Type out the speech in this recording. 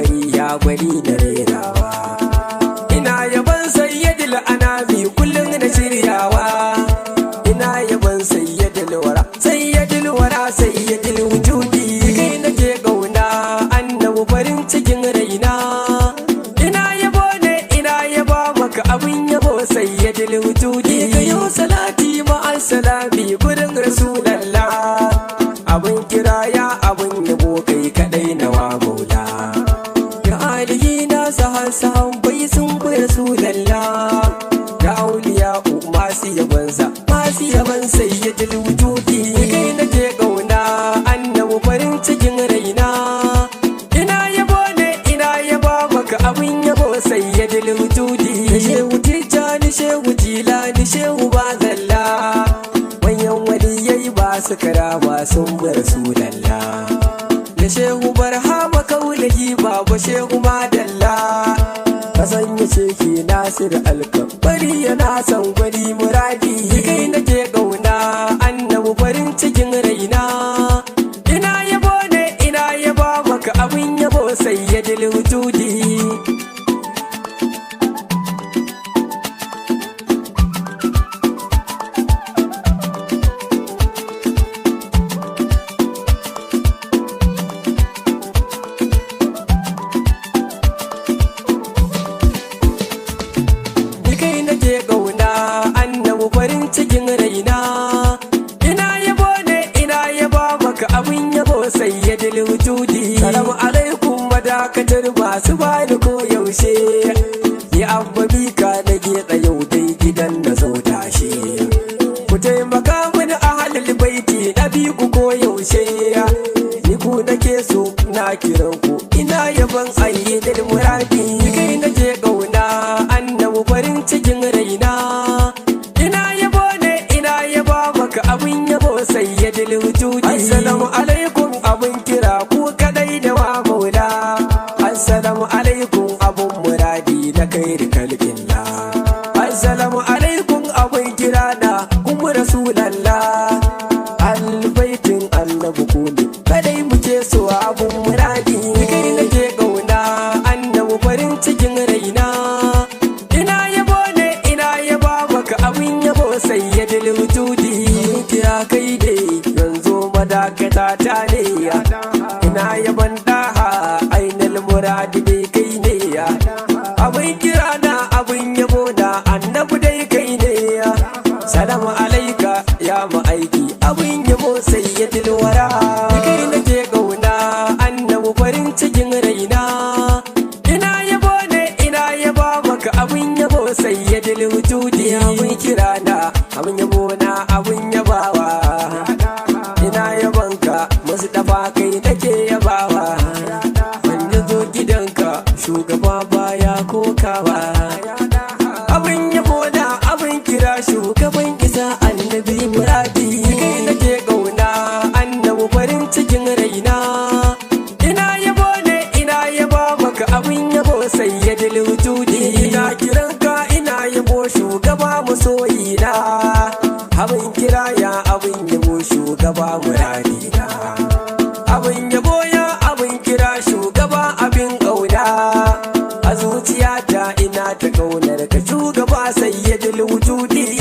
bariya gwani da rerawa. Ina yaban sayyidul anami kullum da shiryawa. Ina yaban sayyidul wara sayyidul wujudi. Kai nake kauna annabi farin cikin raina. Ina yabo ne ina yaba maka abin yabo sayyidul wujudi. Kayo salati ma'al salami gurin rasulallah. Abin kiraya abin yabo kai kadai nawa maula. Ya alihi na sahan bai sun bi rasulallah. Da auliya masu yabansa masu yaban sayyidul wujudi. Kai nake kauna annabi farin cikin raina. Ina yabo ne ina yaba maka abin yabo sayyidul wujudi. Shehu Tijjani shehu Jilani shehu Bazalla. Manyan waliyai ba su karama sun bi rasulallah. Da shehu Barhama Kaulahi baba shehu Madalla. Ka sanya sheki Nasir Alkabari yana son gwani muradi. Kai nake kauna annabi farin cikin raina. Ina yabo ne ina yaba maka abin yabo sayyidul wujudi. Cikin raina ina yabo ne ina yaba maka abin yabo sayyidul wujudi. Salamu alaikum madakatar masu bani ko yaushe. Ya abbabi ka nage yau dai gidan na zo tashi. Ku taimaka mini ahlul baiti na bi ku ko yaushe. Ni ku nake so na kiran ku ina yaban sayyidul muradi. Kai nake kauna annabi farin cikin raina. Abin yabo sayyidul wujudi. Assalamu alaikum abin kira ku kadai da wa maula. Assalamu alaikum abun muradi na kai da kalbinna. Assalamu alaikum abin kira na kuma rasulallah. Albaitin annabi ku ne kadai muke so abun muradi. Kai nake kauna annabi farin cikin raina. Ina yabo ne ina yaba maka abin yabo sayyidul wujudi. Kira kai dai yanzu madakata ta ne. Ina yaban daha ainal muradi dai kai ne. Abin kira na abin yabo na annabi dai kai ne. Salamu alaika ya ma'aiki abin yabo sayyidul wara. Kai nake kauna annabi farin cikin raina. Ina yabo ne ina yaba maka abin yabo sayyidul wujudi. Abin kira na abin yabo na abin yabawa. Ina yabanka masu dafa kai nake yabawa. Wanda zo gidanka shugaba baya kokawa. Abin yabo na abin kira shugaban isa annabi muradi. Kai nake kauna annabi farin cikin raina. Ina yabo ne ina yaba maka abin yabo sayyidul wujudi. Ina kiranka ina yabo shugaba masoyina. Abin kira ya abin yabo shugaba muradina. Abin yabo ya abin kira shugaba abin ƙauna. A zuciyata ina ta ƙaunar ka shugaba sayyidul wujudi.